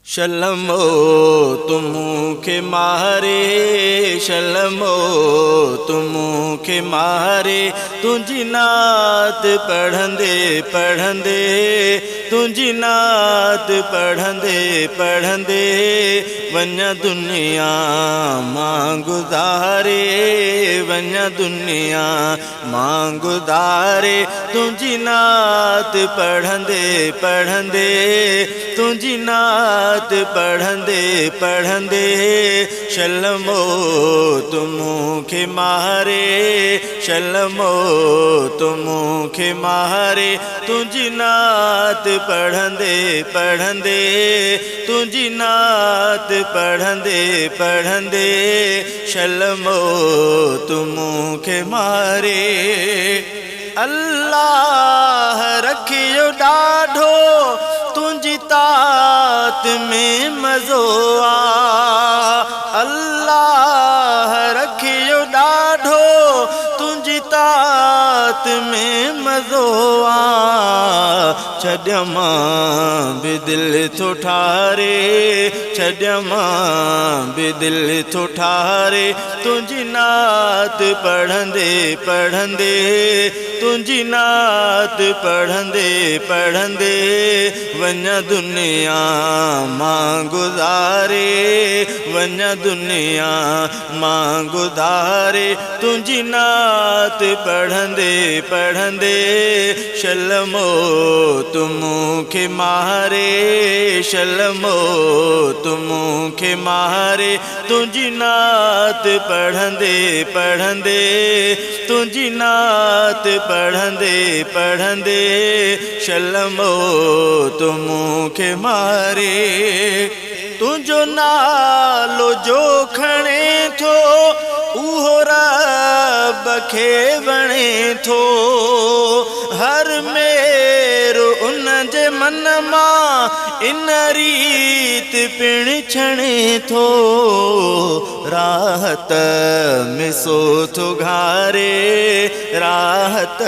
शलमो तुमुखे मारे, शलमो तुमुखे मारे, तुझी नात पढ़ंदे पढ़ंदे, तुझी नात पढ़ंदे पढ़ंदे, वञा दुनिया मां गुज़ारे, वञा दुनिया मां गुज़ारे, तुझी नात पढ़ंदे पढ़ंदे, तुझी नात पढ़ंदे पढ़ंदे, शलमो तुमुखे मारे, शलमो तुमुखे मारे, तुझी नात पढ़ंदे पढ़ंदे, तुझी नात पढ़ंदे पढ़ंदे, शलमो तुमुखे मारे। अल्लाह रखियो ॾाढो तुझी तात में मज़ो आ, अल्लाह रखियो ॾाढो तुझी तात में मज़ो आ, छॾिया मां बि दिलि थो ठारे, छॾिया मां बि दिलि थो ठारे, तुझी नात पढ़ंदे पढ़ंदे, तुझी नात पढ़ंदे पढ़ंदे, वञा दुनिया मां गुज़ारे, वञा दुनिया मां गुज़ारे, तुझी नात पढ़ंदे पढ़ंदे, शलमो तुमुखे मारे, शलमो तुमुखे मारे, तुझी नात पढ़ंदे पढ़ंदे, तुझी नात पढ़ंदे पढ़ंदे, शलमो तुमुखे मारे। तुझो नालो जो खणे थो उहो रब खे वणे थो, हर मेरो उन जे मन मां इन रीत पिण छणे थो, राहत में सो थो घारे, राहत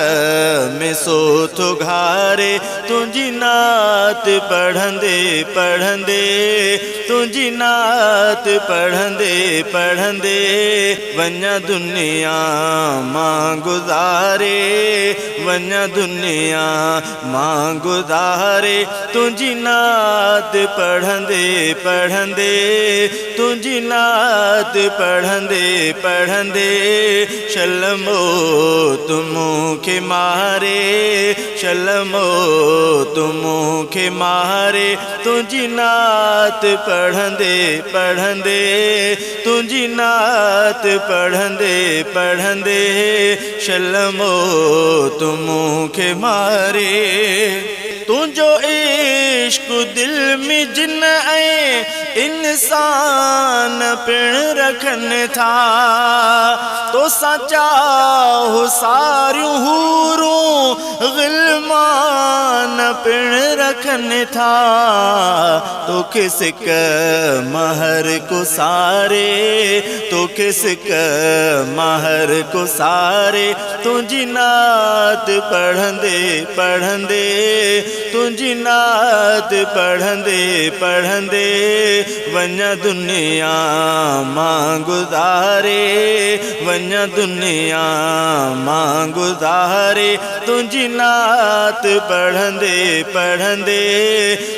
में सो थो घारे, तुझी नात पढ़ंदे पढ़ंदे, तुझी नात पढ़ंदे पढ़ंदे, वञा दुनिया मां गुज़ारे, वञा दुनिया मां गुज़ारे, तुझी नात पढ़ंदे पढ़ंदे, तुझी नात पढ़ंदे पढ़ंदे, शलमो तुमुखे मारे, शलमो तुमुखे मारे, तुझी नात पढ़ंदे पढ़ंदे, तुझी नात पढ़ंदे पढ़ंदे, शलमो तुमुखे मारे। तुझो इश्क दिल में जिन ऐं इंसान पिण रखनि था, तोसां चाहो सारियूं हूरूं ग़िलमान पिण रखनि था, तोखे सिक महर को सारे, तोखे सिक महर को सारे, तुझी नात पढ़ंदे पढ़ंदे, तुझी नात पढ़ंदे पढ़ंदे, वञा दुनिया मां गुज़ारे, वञा दुनिया मां गुज़ारे, तुझी नात पढ़ंदे पढ़ंदे,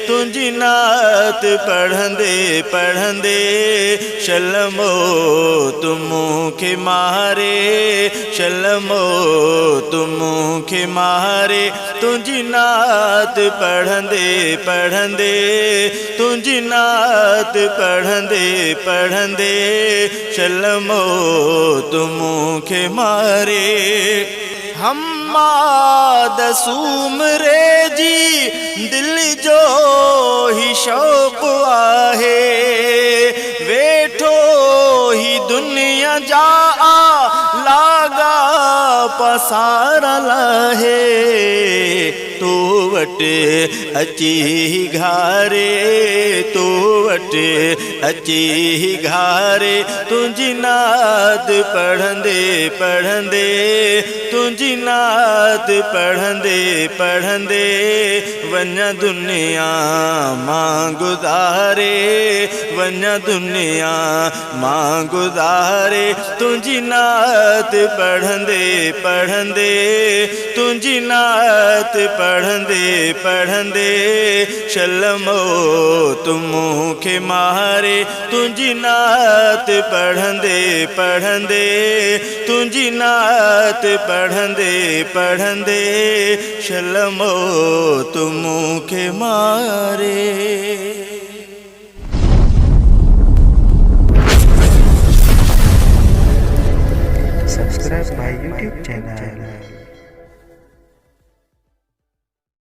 तुझी नात पढ़ंदे पढ़ंदे, शलमो तुमुखे मारे, शलमो तुमुखे मारे, तुझी नात पढ़ंदे पढ़ंदे, तुझी नात पढ़ंदे पढ़ंदे, शलमो तुमुखे मारे। हम्माद सूमरे जी दिल जो ही शौक़ आहे, वेठो ही दुनिया जा लागा पसारल आहे, तो वट अची घारे, तो वटि अची घारे तुंहिंजी नात पढ़ंदे पढ़ंदे तुंहिंजी नात पढ़ंदे पढ़ंदे वञा दुनिया मां गुज़ारे वञा दुनिया मां गुज़ारे तुंहिंजी नात पढ़ंदे पढ़ंदे तुंहिंजी नात पढ़ंदे पढ़ंदे शलमो तूं मूंखे मारे तुंहिंजी नात पढ़ंदे पढ़ंदे तुंहिंजी नात पढ़ंदे पढ़ंदे शलमो तूं मूंखे मारे। Subscribe my YouTube channel.